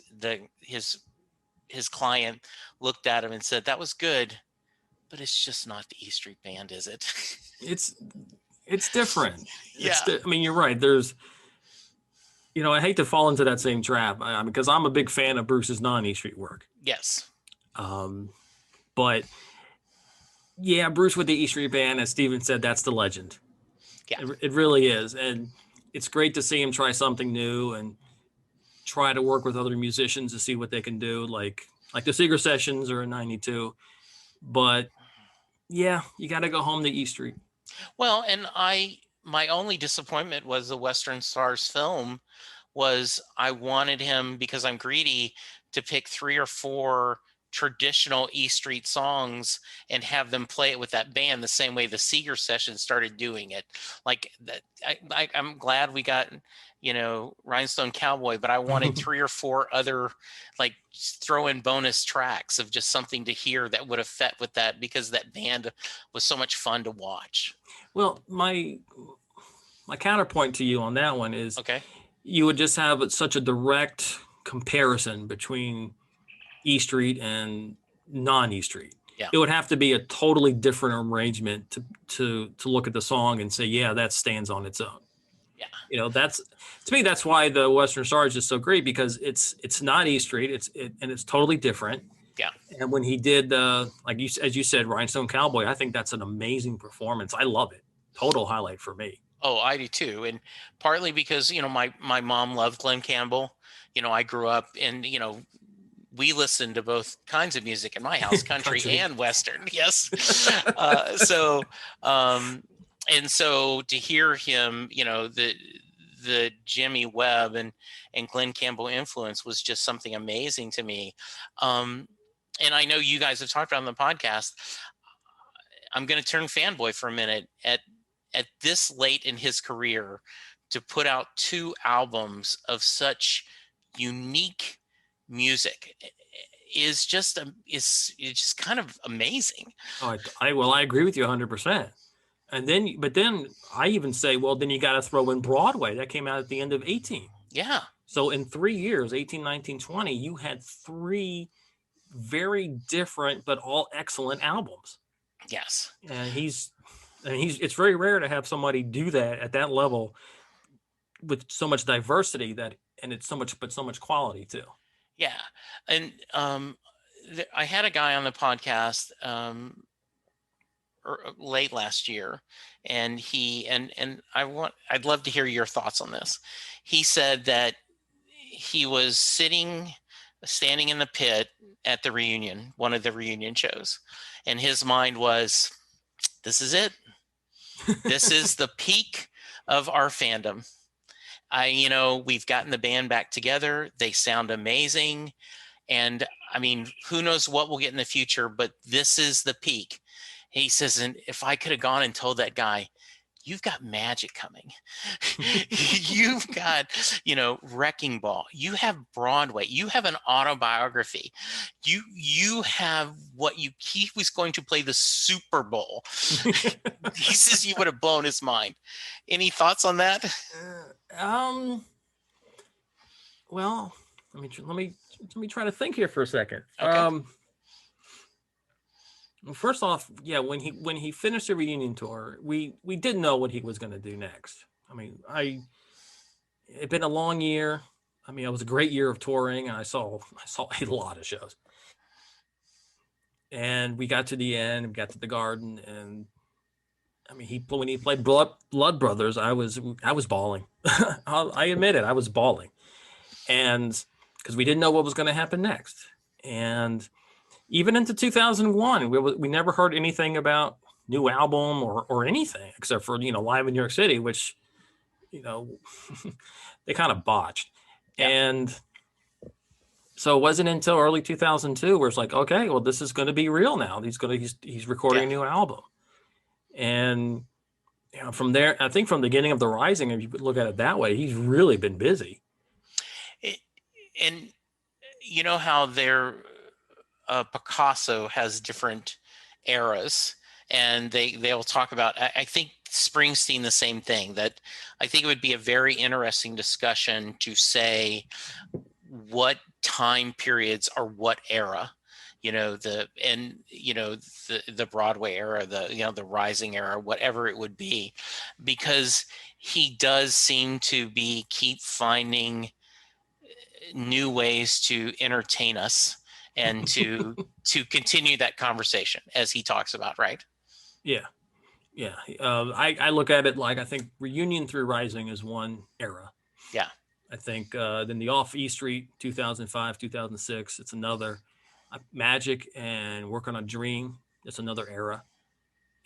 client looked at him and said, that was good, but it's just not the E Street Band, is it? It's different. Yeah. I mean, you're right. There's, I hate to fall into that same trap because I'm a big fan of Bruce's non-E Street work. Yes. But yeah, Bruce with the E Street Band, as Steven said, that's the legend. Yeah. It really is. And it's great to see him try something new and try to work with other musicians to see what they can do, like the Seeger sessions or in 92. But yeah, you got to go home to E Street. Well, and my only disappointment was the Western Stars film was I wanted him, because I'm greedy, to pick 3 or 4 traditional E Street songs and have them play it with that band the same way the Seeger session started doing it. Like that, I'm glad we got, Rhinestone Cowboy, but I wanted 3 or 4 other, like, throw in bonus tracks of just something to hear that would have fit with that, because that band was so much fun to watch. Well, my counterpoint to you on that one is, okay, you would just have such a direct comparison between E Street and non-E Street. Yeah. It would have to be a totally different arrangement to look at the song and say, yeah, that stands on its own. Yeah. That's, to me, that's why the Western Stars is so great, because it's not E Street, and it's totally different. Yeah. And when he did, as you said, Rhinestone Cowboy, I think that's an amazing performance. I love it. Total highlight for me. Oh, I do too. And partly because, my mom loved Glenn Campbell. I grew up and, we listened to both kinds of music in my house, country and Western. Yes. And so to hear him, the Jimmy Webb and Glenn Campbell influence was just something amazing to me. And I know you guys have talked about on the podcast. I'm going to turn fanboy for a minute. At this late in his career, to put out 2 albums of such unique music is just kind of amazing. Oh, I agree with you 100%. But then I even say, well, then you got to throw in Broadway. That came out at the end of 18. Yeah. So in 3 years, 18, 19, 20, you had 3 very different but all excellent albums. Yes. And it's very rare to have somebody do that at that level with so much diversity and it's so much quality too. Yeah. And I had a guy on the podcast late last year, and I'd love to hear your thoughts on this. He said that he was standing in the pit at the reunion, one of the reunion shows, and his mind was, this is it. This is the peak of our fandom. We've gotten the band back together. They sound amazing. And I mean, who knows what we'll get in the future, but this is the peak. He says, and if I could have gone and told that guy, you've got magic coming. You've got, Wrecking Ball. You have Broadway. You have an autobiography. You have he was going to play the Super Bowl. He says you would have blown his mind. Any thoughts on that? Well, let me try to think here for a second. Okay. Well, first off, yeah, when he finished the reunion tour, we didn't know what he was going to do next. I mean, it'd been a long year. I mean, it was a great year of touring, and I saw a lot of shows. And we got to the end, we got to the Garden, and I mean, when he played Blood Brothers, I was bawling. I admit it, I was bawling, and because we didn't know what was going to happen next, and even into 2001, we never heard anything about new album or anything except for Live in New York City, which they kind of botched. Yeah. And So it wasn't until early 2002 where it's like, okay, well, this is going to be real now. He's recording Yeah. a new album, and from there, I think from the beginning of the Rising, if you look at it that way, he's really been busy. And you know how Picasso has different eras, and they'll talk about. I think Springsteen the same thing. That I think it would be a very interesting discussion to say what time periods are what era. The Broadway era, the Rising era, whatever it would be, because he does seem to keep finding new ways to entertain us and to continue that conversation as he talks about, right? Yeah. Yeah. I look at it like, I think Reunion through Rising is one era. Yeah. I think then the Off E Street 2005, 2006, it's another. Magic and Work on a Dream, it's another era.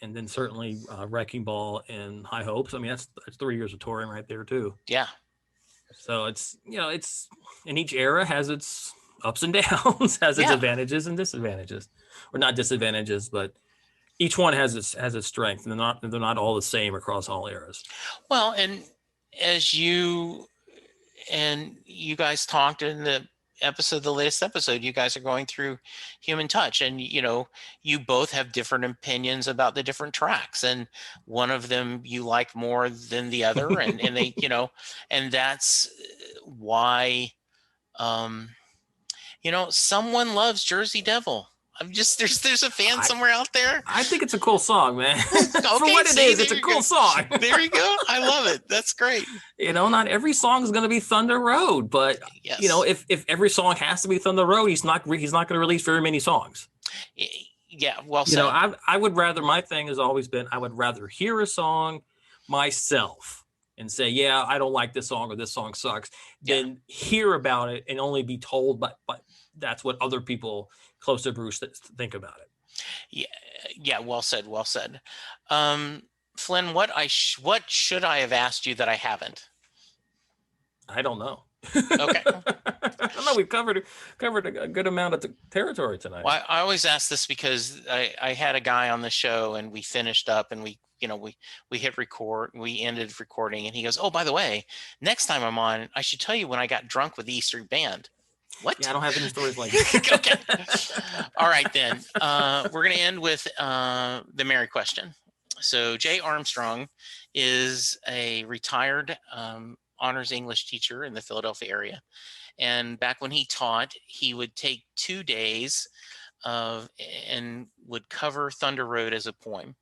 And then certainly Wrecking Ball and High Hopes. I mean, that's 3 years of touring right there too. Yeah. So it's and each era has its ups and downs, has its advantages and disadvantages, or not disadvantages, but each one has its strength, and they're not all the same across all eras. Well, and as you guys talked in the latest episode, you guys are going through Human Touch, and you both have different opinions about the different tracks, and one of them you like more than the other, and they and that's why someone loves Jersey Devil. I'm just there's a fan somewhere out there. I think it's a cool song, man. Okay, For what it is, it's a cool song. There you go. I love it. That's great. Not every song is going to be Thunder Road, but yes. If every song has to be Thunder Road, he's not going to release very many songs. Yeah, well said. I would rather, my thing has always been, I would rather hear a song myself and say, yeah, I don't like this song or this song sucks, than hear about it and only be told, but that's what other people close to Bruce think about it. Yeah. Well said. Flynn, what should I have asked you that I haven't? I don't know. Okay. I don't know. We've covered a good amount of territory tonight. Well, I always ask this because I had a guy on the show and we finished up and we hit record, we ended recording, and he goes, "Oh, by the way, next time I'm on, I should tell you when I got drunk with the E Street Band." What? Yeah, I don't have any stories like that. Okay. All right, then. We're going to end with the Mary question. So Jay Armstrong is a retired honors English teacher in the Philadelphia area. And back when he taught, he would take 2 days and would cover Thunder Road as a poem.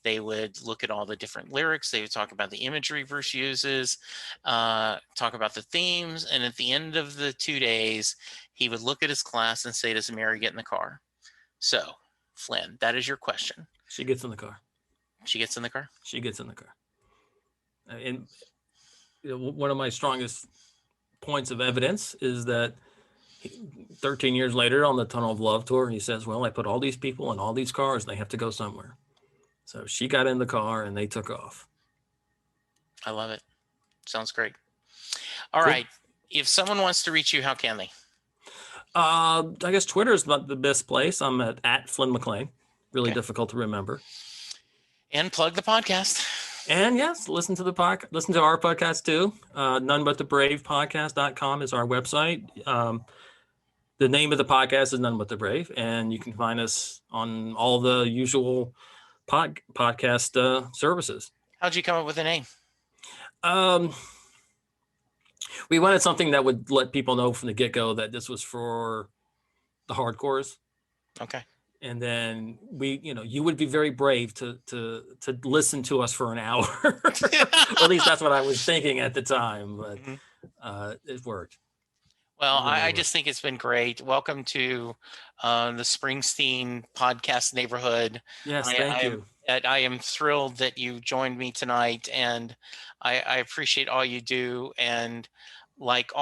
They would look at all the different lyrics. They would talk about the imagery Bruce uses, talk about the themes. And at the end of the 2 days, he would look at his class and say, "Does Mary get in the car?" So, Flynn, that is your question. She gets in the car. She gets in the car? She gets in the car. And one of my strongest points of evidence is that 13 years later on the Tunnel of Love tour, he says, well, I put all these people in all these cars and they have to go somewhere. So she got in the car and they took off. I love it. Sounds great. All right. If someone wants to reach you, how can they? I guess Twitter is not the best place. I'm at Flynn McLean. Really difficult to remember. And plug the podcast. And yes, listen to our podcast too. Nonebutthebrave.podcast.com is our website. The name of the podcast is None But the Brave, and you can find us on all the usual podcast services. How'd you come up with the name? We wanted something that would let people know from the get-go that this was for the hardcores. Okay. And then you would be very brave to listen to us for an hour. At least that's what I was thinking at the time, but it worked. Well, I just think it's been great. Welcome to the Springsteen podcast neighborhood. Yes, thank you. I am thrilled that you joined me tonight, and I appreciate all you do. And like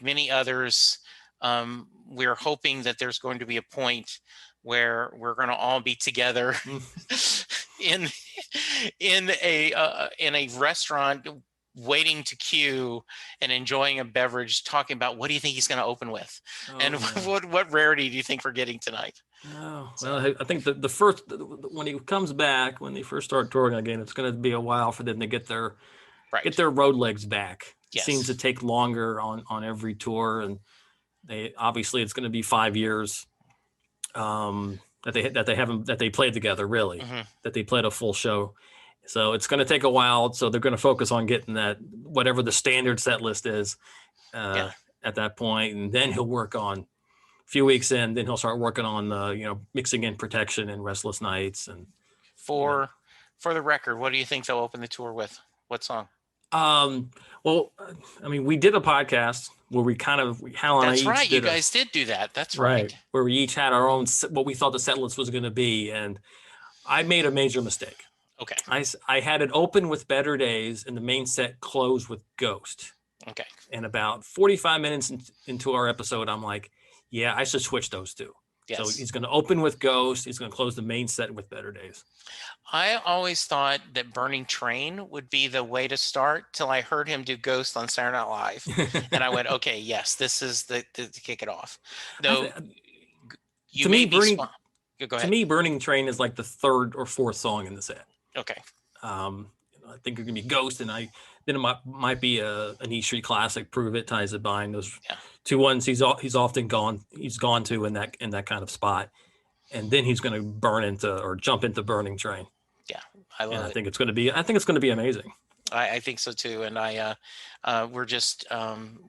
many others, we're hoping that there's going to be a point where we're going to all be together in a restaurant waiting to queue and enjoying a beverage, talking about what do you think he's going to open with, and Oh, what rarity do you think we're getting tonight? oh, well, So I think the first when he comes back, when they first start touring again, it's going to be a while for them to get right, their road legs back. It seems to yes, take longer on every tour, and they obviously it's going to be 5 years that they played together, really, hmm that they played a full show. So it's going to take a while. So they're going to focus on getting that whatever the standard set list is yeah. uh, at that point, and then he'll work on a few weeks in. Then he'll start working on mixing in Protection and Restless Nights, and you know For the record, what do you think they'll open the tour with? What song? Um, well, I mean, we did a podcast where Hal and I That's each right. You did a guys did do that. That's right. right where we each had our own what we thought the set list was going to be, and I made a major mistake. Okay. I had it open with Better Days, and the main set closed with Ghost. Okay. And about 45 minutes into our episode, I'm like, yeah, I should switch those two. So Yes. he's going to open with Ghost. He's going to close the main set with Better Days. I always thought that Burning Train would be the way to start till I heard him do Ghost on Saturday Night Live. And I went, okay, yes, this is the to kick it off. I Though th- you to me, made me smile. Go to ahead. me, Burning Train is like the third or fourth song in the set. Okay. I think it can be Ghost, and then it might be an E Street classic. Prove It, Ties That Bind. Those Yeah. two ones he's often gone to in that kind of spot, and then he's going to burn into or jump into Burning Train. Yeah. I And love I it. think it's going to be amazing. I think so too. And we're just,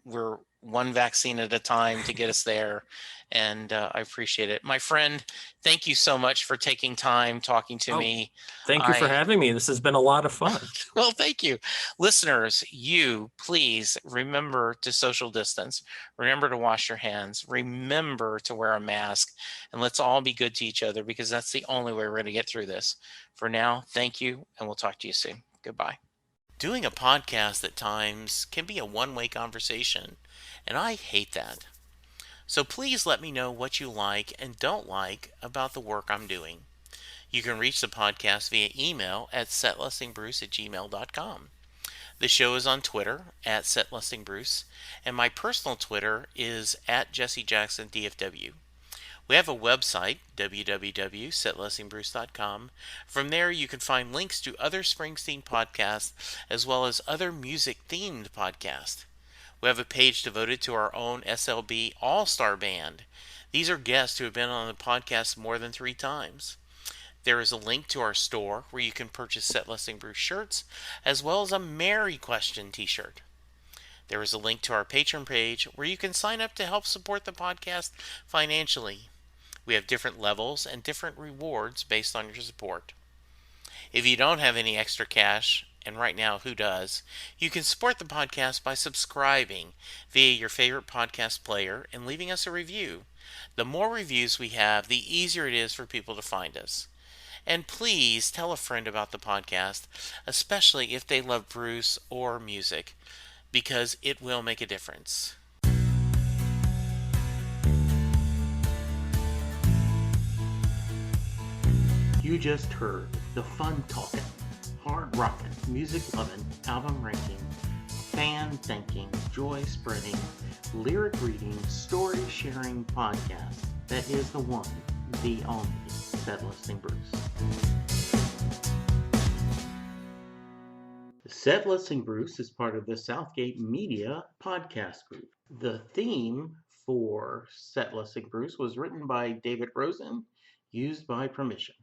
we're one vaccine at a time to get us there. And I appreciate it. My friend, thank you so much for taking time talking to Oh, me. thank you for I, having me. This has been a lot of fun. well, thank you. Listeners, you please remember to social distance. Remember to wash your hands. Remember to wear a mask. And let's all be good to each other because that's the only way we're going to get through this. For now, thank you. And we'll talk to you soon. Goodbye. Doing a podcast at times can be a one-way conversation, and I hate that. So please let me know what you like and don't like about the work I'm doing. You can reach the podcast via email at setlistingbruce@gmail.com. The show is on Twitter at setlistingbruce, and my personal Twitter is at jessejacksondfw. We have a website, www.setlistingbruce.com. From there, you can find links to other Springsteen podcasts as well as other music-themed podcasts. We have a page devoted to our own SLB All-Star Band. These are guests who have been on the podcast more than 3 times. There is a link to our store where you can purchase Set Listing Bruce shirts as well as a Mary Question t-shirt. There is a link to our Patreon page where you can sign up to help support the podcast financially. We have different levels and different rewards based on your support. If you don't have any extra cash, and right now who does, you can support the podcast by subscribing via your favorite podcast player and leaving us a review. The more reviews we have, the easier it is for people to find us. And please tell a friend about the podcast, especially if they love Bruce or music, because it will make a difference. You just heard the fun talking, hard rocking, music loving, album ranking, fan thinking, joy spreading, lyric reading, story sharing podcast that is the one, the only Set Listing Bruce. Set Listing Bruce is part of the Southgate Media podcast group. The theme for Set Listing Bruce was written by David Rosen, used by permission.